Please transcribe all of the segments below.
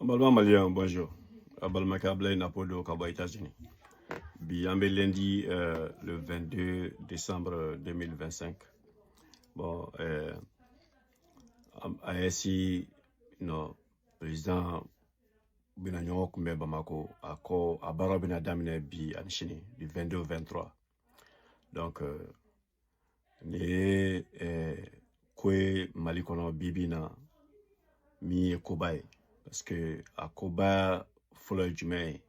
Balma Malien, bonjour. Balma Kablay Napodo Kaba États-Unis. Biambe lundi le 22 décembre 2025. Bon, ASI, no, président Binanyo Kumbe Bamako, Ako, Abara Binadamine Bi Anchini, du 22 au 23. Donc, ne Kwe Malikono Bibina, Mi Kobaye. Parce que à Koba, Fola Jumei,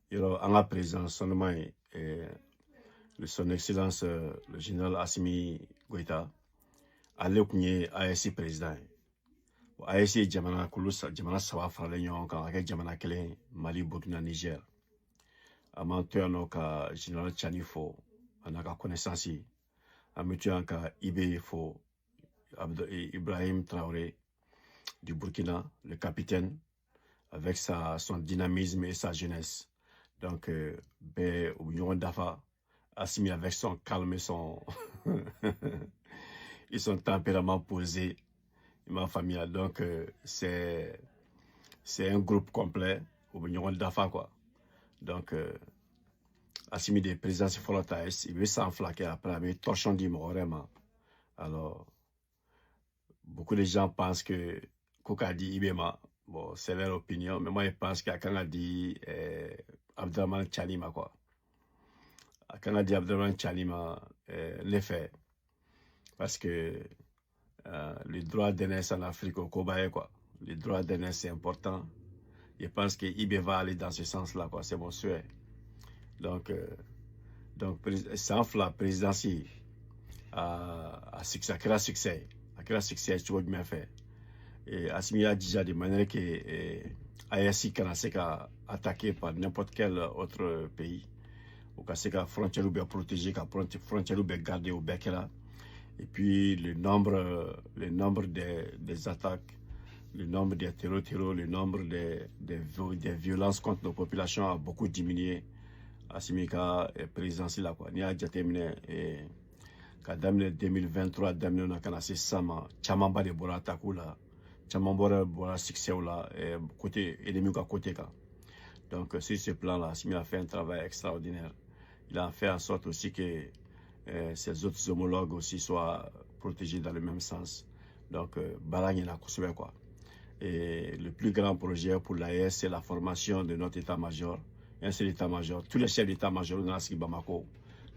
il y a un président seulement son excellence le général Assimi Goïta, à l'époque ASI président. ASI Jamana Koulousa, Jamana Sawa Fraleyon, quand avec Jamana Kelen, Mali, Burkina, Niger. Amateur ka général Chanifo, on a connaissance, amateur ka Ibefo, Ibrahim Traoré du Burkina, le capitaine, avec son dynamisme et sa jeunesse. Donc, Oubignon Dafa, Assimi avec son calme et son, et son tempérament posé, ma famille. Donc, c'est un groupe complet, Oubignon Dafa, quoi. Donc, Assimi des présidences Folotaïs, il veut s'enflaquer après, mais torchon dit vraiment. Alors, beaucoup de gens pensent que Koka dit Ibema. Bon, c'est leur opinion, mais moi, je pense qu'à quand a dit Abdraman Tchalima, quoi. À quand a dit Abdraman Tchalima, l'effet. Parce que les droits d'aînesse en Afrique, au Kobaye, quoi. Les droits d'aînesse, c'est important. Je pense que IB va aller dans ce sens-là, quoi. C'est mon souhait. Donc sans la présidence, à quel succès. À quel succès, tu vois bien fait. Et Assimi a déjà de manière que ASI can attaqué par n'importe quel autre pays. Ou que la frontière bien protégée, que la frontière bien gardée au bec là. Et puis le nombre des attaques, le nombre des terreurs, le nombre des violences contre nos populations a beaucoup diminué. Assimi est présidentiel là quoi. Ni a déjà terminé et quand 2023 damine on a canasé sama chamamba de bora attaque là. Chamambora succès là côté ennemi à côté là. Donc sur ce plan là, Assimi a fait un travail extraordinaire. Il a fait en sorte aussi que ses autres homologues aussi soient protégés dans le même sens. Donc Barang il a construit quoi. Et le plus grand projet pour l'AES, c'est la formation de notre état-major. Un seul état-major, tous les chefs d'état-major dans la Bamako,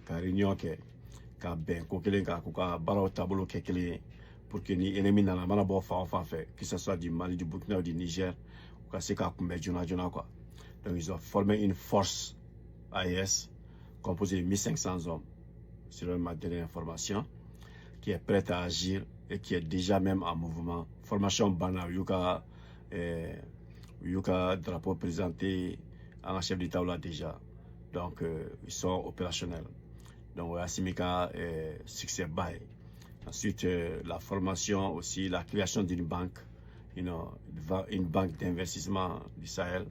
car réunion ka ben ko kelen ka ko ka baraw tableau kelen pour que ni ennemi na mana bo fa fait que ce soit du Mali, du Burkina ou du Niger ou ka se ka kumbe jona quoi. Donc ils ont formé une force AES composée de 1500 hommes selon ma dernière information qui est prête à agir et qui est déjà même en mouvement. Formation bana yuka drapeau présenté en chef d'état là déjà. Donc ils sont opérationnels. Donc, Assimika succès bail. Ensuite, la formation aussi, la création d'une banque, une banque d'investissement du Sahel.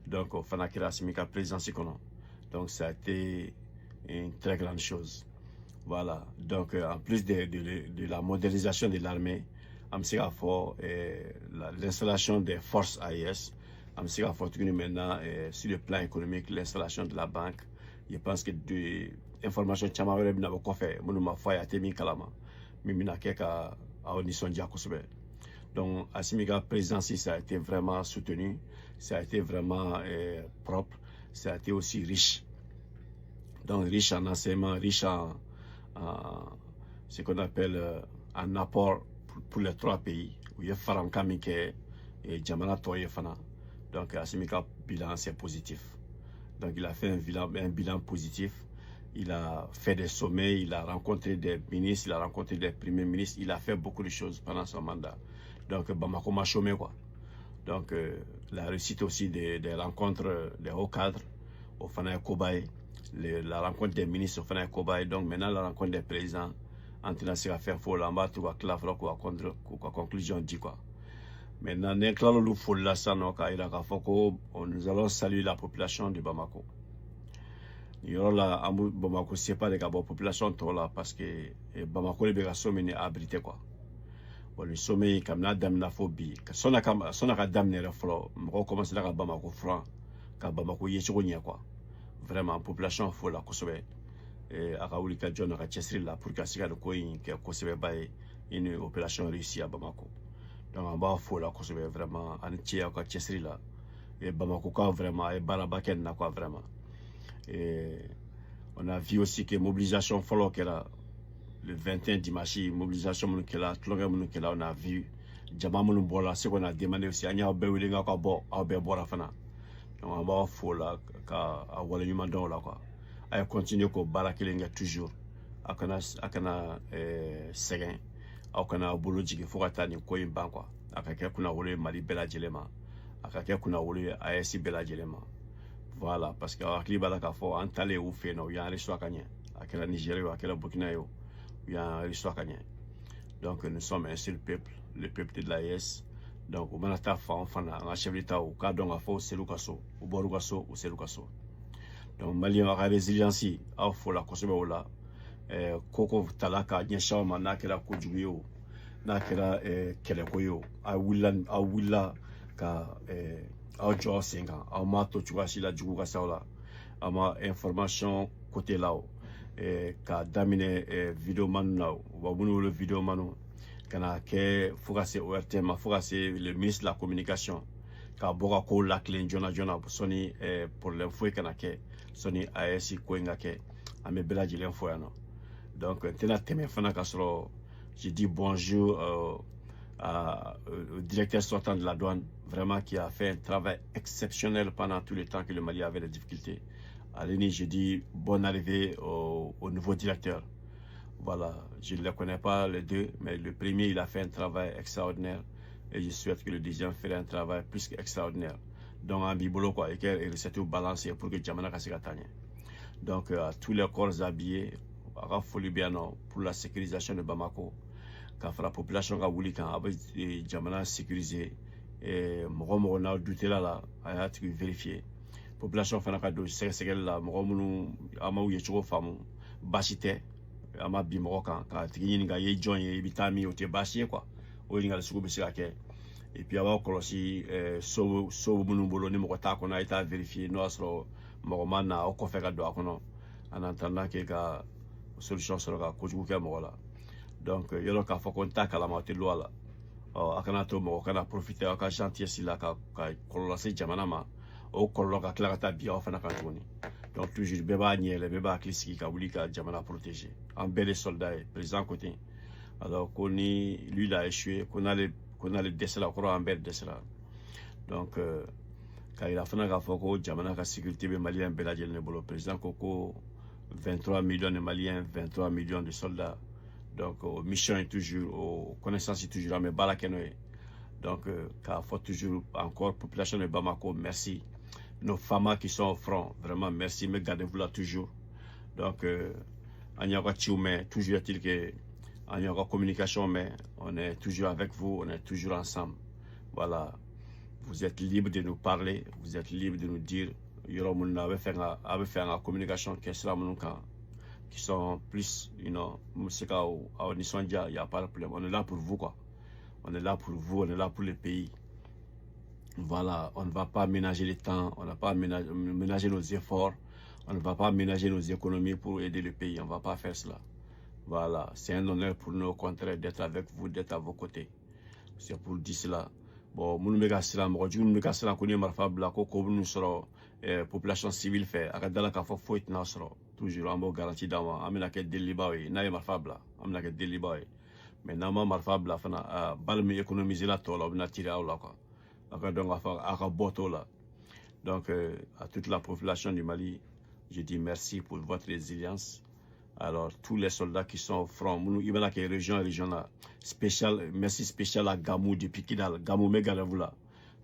Donc, au Fanakira Assimika présidence. Donc, ça a été une très grande chose. Voilà. Donc, en plus de la modernisation de l'armée, Amsika Fort, l'installation des forces AIS, Amsika Fort maintenant, sur le plan économique, l'installation de la banque. Je pense que information chama wele bina ko fe munuma faya te min kalama mimina ke ka awni sonja kusube. Donc Assimika présidence ça a été vraiment soutenu, ça a été vraiment propre, ça a été aussi riche. Donc riche en enseignement, riche en ce qu'on appelle un apport pour les trois pays où il y a Faramkamike et Djamana Toye Fana. Donc Assimika bilan c'est positif. Donc il a fait un bilan positif. Il a fait des sommets, il a rencontré des ministres, il a rencontré des premiers ministres, il a fait beaucoup de choses pendant son mandat. Donc, Bamako m'a chômé quoi. Donc, la réussite aussi des rencontres des hauts cadres au Fanaï Kobaye, la rencontre des ministres au Fanaï Kobaye, donc maintenant la rencontre des présidents, entre la faire faut l'amba, tout va clair, quoi conclusion dit quoi. Maintenant, nous allons saluer la population de Bamako. Il y aura Bamako, c'est pas de la population là parce que Bamako est abrité quoi. bon le sommet comme na damina phobie sona ka damine reflo mo commencer ka Bamako franc ka Bamako yechogo nya quoi vraiment population fo la kosobe aka wuli ka jona ka chesri la pour ka siga ko yin ke kosobe bay une opération réussie à Bamako donc on va fo la kosobe vraiment an tia ka chesri la et Bamako ka vraiment et barabaken na quoi vraiment et on a vu aussi que mobilisation follow que là le 21 dimanche mobilisation mon que là tlonga mon que là on a vu jama mon bola c'est qu'on a demandé aussi anya be wili nga ka bo a be bora fana donc on va fo la ka a wala nyuma don la quoi ay continuer ko barakele nga toujours akana segen akana bolo jigi fo ka tani ko yimba quoi akake kuna wole mali bela jelema akake kuna wole AS bela jelema voilà parce que akli bala ka fo antale ou fe no ya resto akanya akela Nigeria akela Burkina yo ya resto akanya donc nous sommes un seul peuple le peuple de l'AS donc on a ta fa fana un chef d'état ou ka donc a fo selukaso ou borukaso ou selukaso donc malien a résilience a fo la kosobe wala koko talaka nyesha ma na kera kujuyo na kera kele koyo a willa ka a jo senga a ma to chuga sila jugu ka sala ama information côté là ka damine vidéo man na wa bunu le vidéo manu kana ke fugase ORTM fugase le ministre de la communication ka boka ko la clé jona soni pour l'info kana ke soni AS ko ngake ame belaji l'info ya no donc tena teme fana ka soro je dis bonjour au directeur sortant de la douane vraiment qui a fait un travail exceptionnel pendant tout le temps que le Mali avait des difficultés. Allez, je dis bonne arrivée au nouveau directeur. Voilà, je ne les connais pas les deux, mais le premier, il a fait un travail extraordinaire et je souhaite que le deuxième fera un travail plus qu'extraordinaire. Donc, en bibolo, quoi, et qu'il recette au balancier pour que Djamana Kassikatanye. Donc, à tous les corps habillés, pour la sécurisation de Bamako, quand la population a voulu quand Djamana sécurisé, et Mogo n'a douté là, a été vérifié. Population fana ka do sɛgɛsɛgɛli la mɔgɔ minnu a ma ye cogo faamu baasi tɛ a ma bi mɔgɔ kan ka tigi ɲininka ye jɔn ye i bɛ taa min o tɛ baasi ye quoi o ɲininkali sugu bɛ se ka kɛ et puis a b'aw kɔlɔsi so minnu bolo ni mɔgɔ t'a kɔnɔ a ye taa vérifier n'o y'a sɔrɔ mɔgɔ ma na aw kɔfɛ ka don a kɔnɔ en attendant k'e ka solution sɔrɔ ka kojugu kɛ mɔgɔ la donc yɔrɔ k'a fɔ ko n t'a kalama o tɛ loi la a kana to mɔgɔ kana profiter aw ka gentillesse la ka kɔlɔlɔ lase jamana ma o kɔlɔlɔ ka tila ka taa bi aw fana kan tuguni donc toujours bɛɛ b'a ɲɛ yɛlɛ bɛɛ b'a hakili sigi ka wuli ka jamana protéger an bɛɛ de soldat ye président ko ten alors ko ni lui il a échoué ko n'ale dɛsɛra o kɔrɔ an bɛɛ de dɛsɛra donc ka yira fana k'a fɔ ko jamana ka sécurité bɛ maliyɛn bɛɛ lajɛlen de bolo président ko 23 millions de maliens 23 millions de soldats donc mission est toujours connaissance est toujours an bɛ baara kɛ n'o ye donc k'a fɔ toujours encore population de Bamako merci nos femmes qui sont au front, vraiment merci, mais gardez-vous là toujours. Donc, en y a toujours est-il que en y a communication, mais on est toujours avec vous, on est toujours ensemble. Voilà, vous êtes libre de nous parler, vous êtes libre de nous dire, il y aura une communication qui sont plus, il n'y a pas de problème. On est là pour vous, quoi. On est là pour vous, on est là pour le pays. Voilà, on ne va pas ménager le temps, on ne va pas ménager nos efforts, on ne va pas ménager nos économies pour aider le pays, on ne va pas faire cela. Voilà, c'est un honneur pour nous au contraire d'être avec vous, d'être à vos côtés. C'est pour dire cela. Bon, nous ne sommes pas population civile fait, toujours en garantie d'avoir, amena ke delibawe, na marfabla, amena ke delibawe. Mais nama marfabla fana balmi économiser la tola, on a tiré à la quoi. Donc, à toute la population du Mali, je dis merci pour votre résilience. Alors, tous les soldats qui sont au front, il y a des régions là, merci spécial à Gamou depuis Kidal, Gamou Megalavula.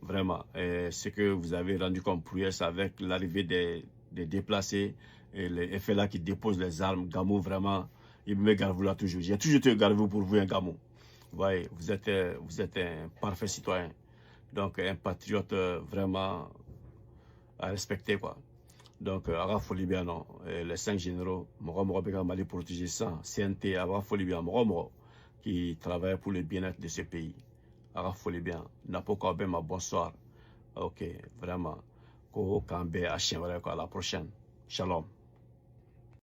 Vraiment, ce que vous avez rendu comme prouesse avec l'arrivée des déplacés et les FLA qui déposent les armes, Gamou vraiment, il me Megalavula toujours. J'ai toujours été Garvou pour vous, un Gamou. Vous voyez, vous êtes un parfait citoyen. Donc, un patriote vraiment à respecter, quoi. Donc, Ara Folibiano, les 5 généraux, Moro Beka Mali protégé ça, CNT, Ara Folibiano, Moro, qui travaille pour le bien-être de ce pays. Arafoli bien. Napoka Bema, bonsoir. Ok, vraiment. Ko Kambe à la prochaine. Shalom.